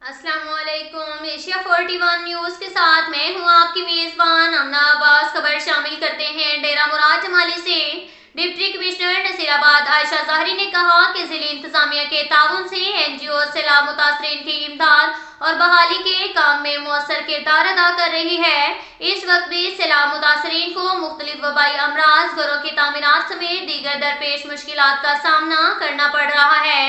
अस्सलाम वालेकुम। Asia 41 news के साथ मैं हूं आपकी मेजबान अमना अब्बास। खबर शामिल करते हैं डेरा मुराद जमाली से। डिप्टी कमिश्नर नसीराबाद आयशा ज़ाहरी ने कहा कि जिले इंतजामिया के ताउन से NGO सैलाब मुतासरीन की इमदाद और बहाली के काम में मौसर किरदार अदा कर रही है। इस वक्त भी सैलाब मुतासरीन को मुख्तलिफ वबाई अमराज, घरों की तामीरात समेत दीगर दरपेश मुश्किलात का सामना करना पड़ रहा है,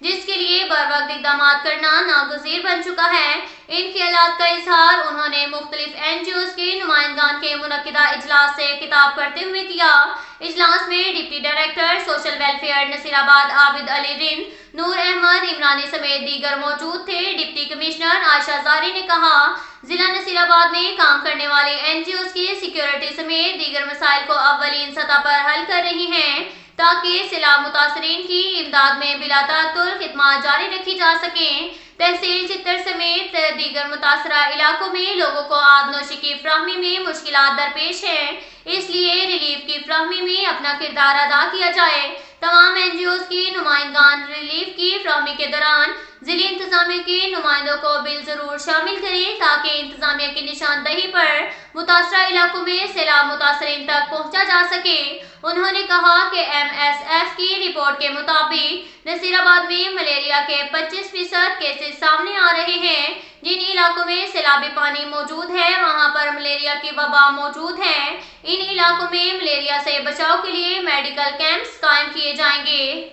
जिसके लिए बर वक्त इकदाम करना नागुज़ीर बन चुका है। इन ख्यालात का इजहार उन्होंने मुख्तलिफ NGOs के नुमाइंदान के मुनक्किदा इजलास से खिताब करते हुए किया। इजलास में deputy director social welfare Nasirabad Abid Ali Rind, Noor Ahmed Imrani समेत दीगर मौजूद थे। डिप्टी कमिश्नर आयशा ज़ाहरी ने कहा, जिला नसीराबाद में काम करने वाले NGOs की सिक्योरिटी समेत दीगर मसाइल को अव्वलीन सतह पर हल कर रही हैं, ताकि सैलाब मुतासरीन की इमदाद में बिला ताअत्तुल खिदमत जारी रखी जा सकें। तहसील चित्तर समेत दीगर मुतासरा इलाकों में लोगों को आबनोशी की फ्राहमी में मुश्किलात दरपेश हैं, इसलिए रिलीफ की फ्राहमी में अपना किरदार अदा किया जाए। तमाम NGOs की नुमाइंदान रिलीफ की फ्राहमी के दौरान जिले इंतजामिया के नुमाइंदों को बिल जरूर शामिल करें, ताकि इंतजामिया की निशानदही पर मुतासरा इलाकों में सैलाब मुतासरीन तक पहुंचा जा सके। उन्होंने कहा कि MSF की रिपोर्ट के मुताबिक नसीराबाद में मलेरिया के 25% केसेस सामने आ रहे हैं। जिन इलाकों में सैलाबी पानी मौजूद है, वहां पर मलेरिया की वबा मौजूद है। इन इलाकों में मलेरिया से बचाव के लिए मेडिकल कैंप्स कायम किए जाएंगे।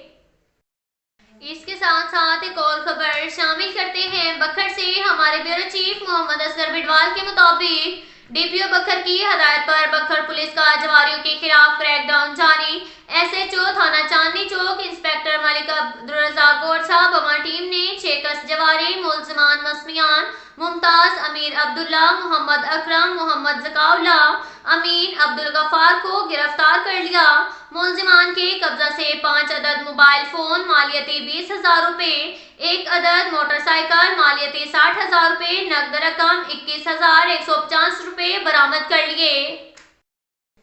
इसके साथ साथ एक और खबर शामिल करते हैं बखर से। हमारे ब्यूरो चीफ मोहम्मद असगर बिडवाल के मुताबिक DPO बखर की हदायत पर बखर पुलिस का जवारियों के खिलाफ क्रैकडाउन जारी। SHO थाना चांदनी चौक इंस्पेक्टर मलिक अब्दुर्रज़ाक गौर साहब बमा टीम ने 6 कस जवारी मुलजमान मसमियान मुमताज, अमीर अब्दुल्ला, मोहम्मद अकरम, मोहम्मद ज़काउल्ला, अमीन अब्दुल गफ्फार को गिरफ्तार कर लिया। मुलजिमान के कब्जा से 5 अदद मोबाइल फोन मालियती 20,000 रुपए, 1 अदद मोटरसाइकिल मालियती 60,000 रुपए, नकद रकम 21,150 रुपए बरामद कर लिए।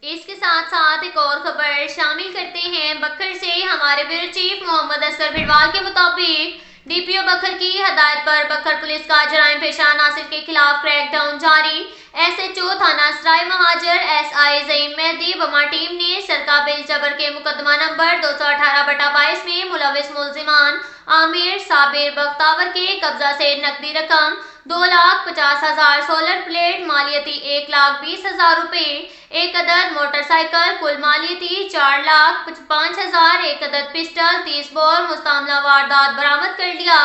इसके साथ साथ एक और खबर शामिल करते हैं बखर से। हमारे ब्यूरो चीफ मोहम्मद असगर बिडवाल के मुताबिक DPO बखर की हदायत पर बखर पुलिस का जराइम पेशा नासिर के खिलाफ क्रैकडाउन जारी। SHO थाना सराय महाजर SI ज़ईम मेहदी बमा टीम ने सरका बिल जबर के मुकदमा नंबर 218/22 में मुलविस मुलजिमान आमिर साबिर बख्तावर के कब्जा से नकदी रकम 2,50,000, सोलर प्लेट मालियती 1,20,000 रुपए, 1 अदद मोटरसाइकिल कुल मालियती 4,05,000, 1 अदद पिस्टल 30 बोर मुस्तामला वारदात बरामद कर लिया।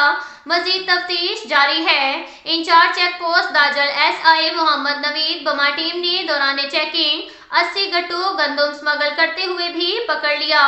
मजीद तफ्तीश जारी है। Incharge check post Dajal SI Mohammad Naveed बमा टीम ने दौरान चेकिंग 80 गट्टू गंदम स्मगल करते हुए भी पकड़ लिया।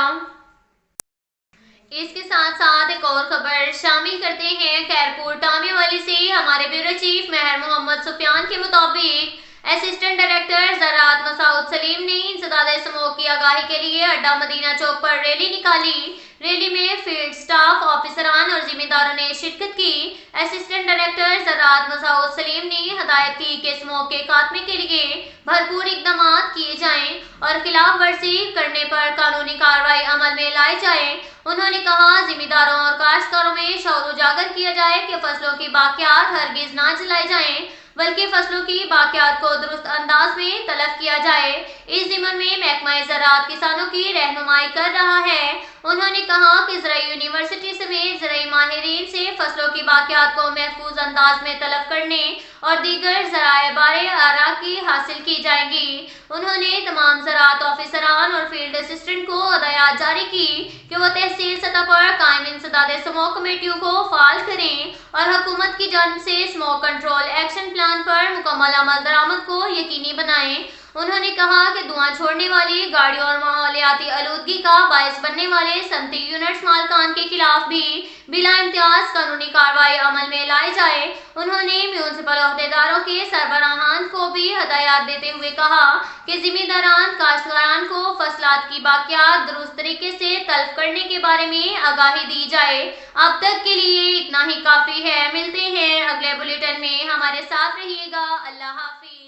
इसके साथ साथ एक और खबर शामिल करते हैं खैरपुर टामियावाली से। हमारे ब्यूरो चीफ मेहर मोहम्मद सुफियान के मुताबिक असिस्टेंट डायरेक्टर ज़राअत मसाउद सलीम ने इंसदाद स्मोक की आगाही के लिए अड्डा मदीना चौक पर रैली निकाली। रैली में फील्ड स्टाफ, ऑफिसरान और जिम्मेदारों ने शिरकत की। असिस्टेंट डायरेक्टर ज़राअत मसाउद सलीम ने हदायत की कि स्मोक के खात्मे के लिए भरपूर इकदाम किए जाएं और खिलाफ वर्जी करने पर कानूनी कार्रवाई अमल में लाई जाए। उन्होंने कहा, जिम्मेदारों और काश्तकारों में शऊर उजागर किया जाए कि फसलों की बाकियात हरगिज ना जलाई जाएं, बल्कि फसलों की बाकियात को दुरुस्त अंदाज में तलब किया जाए। इस ज़िम्मन में महकमा ज़राअत किसानों की रहनुमाई कर रहा है। उन्होंने कहा कि ज़राई यूनिवर्सिटी समेत ज़राई माहिरीन से फसलों की बाकियात को महफूज अंदाज में तलब करने और दीगर ज़राए बारे आरा की हासिल की जाएंगी। उन्होंने तमाम ज़राअत ऑफिसरान और फील्ड असिस्टेंट को हदायत जारी की कि वो तहसील सतह पर कायम इंसदाद स्मोक कमेटियों को फाल करें और हुकूमत की जानिब से स्मोक कंट्रोल एक्शन प्लान पर मुकम्मल अमल दरामद को यकीनी बनाएं। उन्होंने कहा कि धुआं छोड़ने वाली गाड़ियों और माहौलियाती आलूदगी का बायस बनने वाले सनती यूनिट्स मालकान के खिलाफ भी बिला इम्तियाज कानूनी कार्रवाई अमल में लाई जाए। उन्होंने म्यूनसिपल अहदेदारों के सरबराहान को भी हदायत देते हुए कहा कि जिम्मेदारान काश्तकारान को फसलात की बाकियात दुरुस्त तरीके से तलब करने के बारे में आगाही दी जाए। अब तक के लिए इतना ही काफ़ी है। मिलते हैं अगले बुलेटिन में, हमारे साथ रहिएगा। अल्लाह हाफिज।